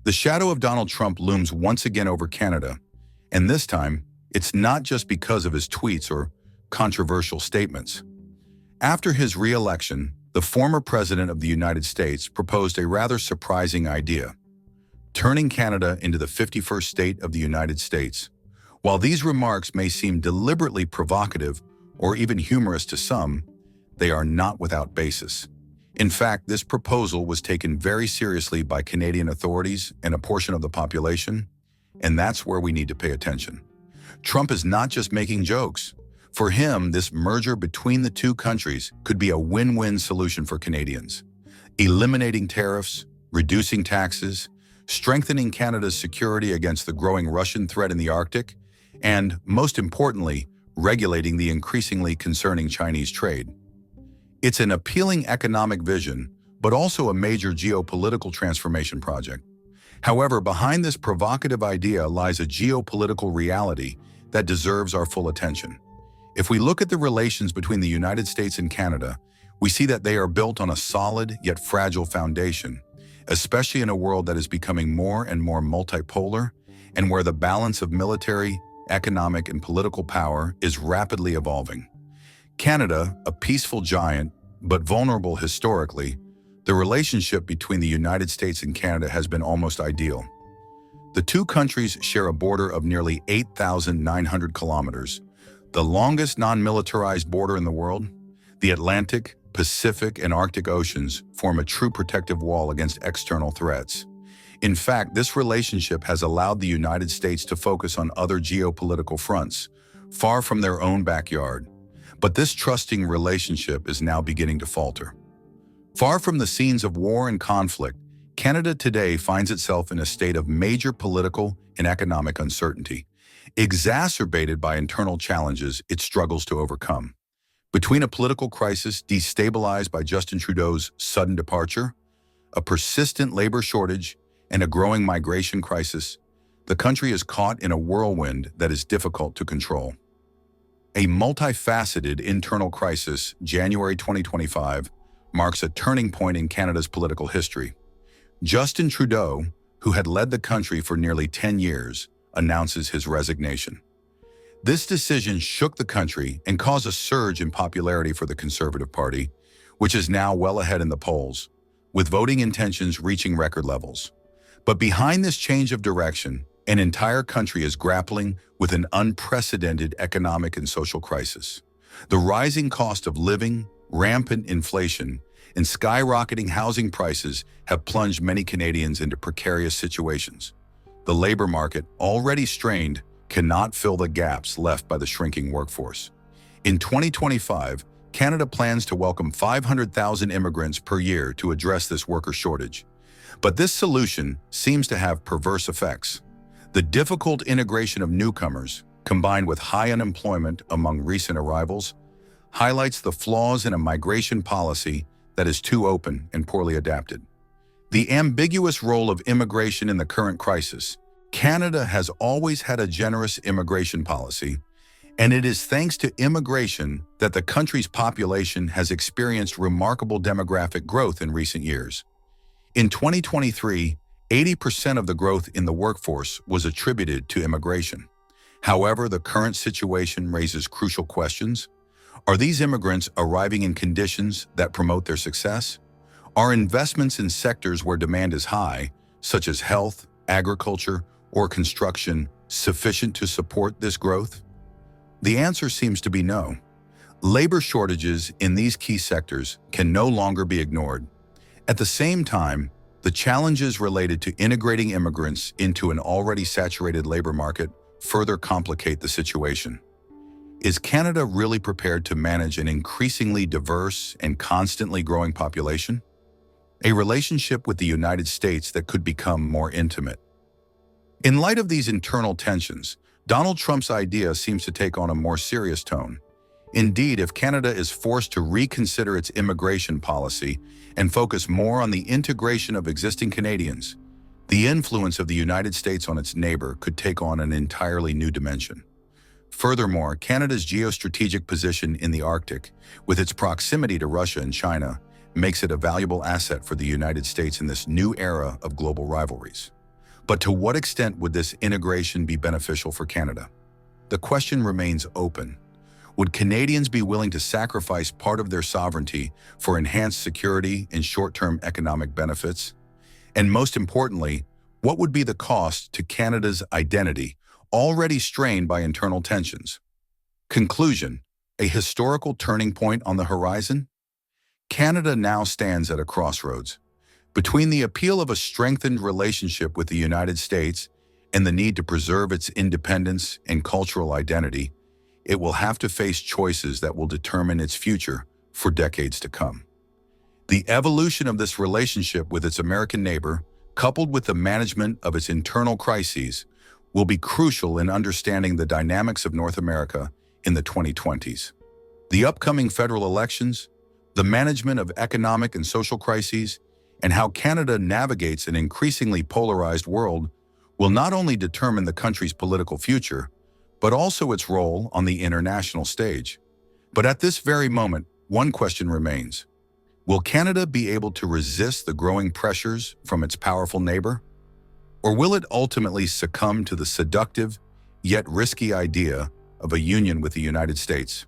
The shadow of Donald Trump looms once again over Canada, and this time, it's not just because of his tweets or controversial statements. After his re-election, the former president of the United States proposed a rather surprising idea, turning Canada into the 51st state of the United States. While these remarks may seem deliberately provocative or even humorous to some, they are not without basis. In fact, this proposal was taken very seriously by Canadian authorities and a portion of the population, and that's where we need to pay attention. Trump is not just making jokes. For him, this merger between the two countries could be a win-win solution for Canadians, eliminating tariffs, reducing taxes, strengthening Canada's security against the growing Russian threat in the Arctic, and, most importantly, regulating the increasingly concerning Chinese trade. It's an appealing economic vision, but also a major geopolitical transformation project. However, behind this provocative idea lies a geopolitical reality that deserves our full attention. If we look at the relations between the United States and Canada, we see that they are built on a solid yet fragile foundation, especially in a world that is becoming more and more multipolar and where the balance of military, economic, and political power is rapidly evolving. Canada, a peaceful giant, but vulnerable historically, the relationship between the United States and Canada has been almost ideal. The two countries share a border of nearly 8,900 kilometers, the longest non-militarized border in the world. The Atlantic, Pacific, and Arctic Oceans form a true protective wall against external threats. In fact, this relationship has allowed the United States to focus on other geopolitical fronts, far from their own backyard. But this trusting relationship is now beginning to falter. Far from the scenes of war and conflict, Canada today finds itself in a state of major political and economic uncertainty, exacerbated by internal challenges it struggles to overcome. Between a political crisis destabilized by Justin Trudeau's sudden departure, a persistent labor shortage, and a growing migration crisis, the country is caught in a whirlwind that is difficult to control. A multifaceted internal crisis, January 2025, marks a turning point in Canada's political history. Justin Trudeau, who had led the country for nearly 10 years, announces his resignation. This decision shook the country and caused a surge in popularity for the Conservative Party, which is now well ahead in the polls, with voting intentions reaching record levels. But behind this change of direction, an entire country is grappling with an unprecedented economic and social crisis. The rising cost of living, rampant inflation, and skyrocketing housing prices have plunged many Canadians into precarious situations. The labor market, already strained, cannot fill the gaps left by the shrinking workforce. In 2025, Canada plans to welcome 500,000 immigrants per year to address this worker shortage. But this solution seems to have perverse effects. The difficult integration of newcomers, combined with high unemployment among recent arrivals, highlights the flaws in a migration policy that is too open and poorly adapted. The ambiguous role of immigration in the current crisis. Canada has always had a generous immigration policy, and it is thanks to immigration that the country's population has experienced remarkable demographic growth in recent years. In 2023, 80% of the growth in the workforce was attributed to immigration. However, the current situation raises crucial questions. Are these immigrants arriving in conditions that promote their success? Are investments in sectors where demand is high, such as health, agriculture, or construction, sufficient to support this growth? The answer seems to be no. Labor shortages in these key sectors can no longer be ignored. At the same time, the challenges related to integrating immigrants into an already saturated labor market further complicate the situation. Is Canada really prepared to manage an increasingly diverse and constantly growing population? A relationship with the United States that could become more intimate. In light of these internal tensions, Donald Trump's idea seems to take on a more serious tone. Indeed, if Canada is forced to reconsider its immigration policy and focus more on the integration of existing Canadians, the influence of the United States on its neighbor could take on an entirely new dimension. Furthermore, Canada's geostrategic position in the Arctic, with its proximity to Russia and China, makes it a valuable asset for the United States in this new era of global rivalries. But to what extent would this integration be beneficial for Canada? The question remains open. Would Canadians be willing to sacrifice part of their sovereignty for enhanced security and short-term economic benefits? And most importantly, what would be the cost to Canada's identity, already strained by internal tensions? Conclusion: a historical turning point on the horizon? Canada now stands at a crossroads. Between the appeal of a strengthened relationship with the United States and the need to preserve its independence and cultural identity, it will have to face choices that will determine its future for decades to come. The evolution of this relationship with its American neighbor, coupled with the management of its internal crises, will be crucial in understanding the dynamics of North America in the 2020s. The upcoming federal elections, the management of economic and social crises, and how Canada navigates an increasingly polarized world will not only determine the country's political future, but also its role on the international stage. But at this very moment, one question remains. Will Canada be able to resist the growing pressures from its powerful neighbor? Or will it ultimately succumb to the seductive, yet risky idea of a union with the United States?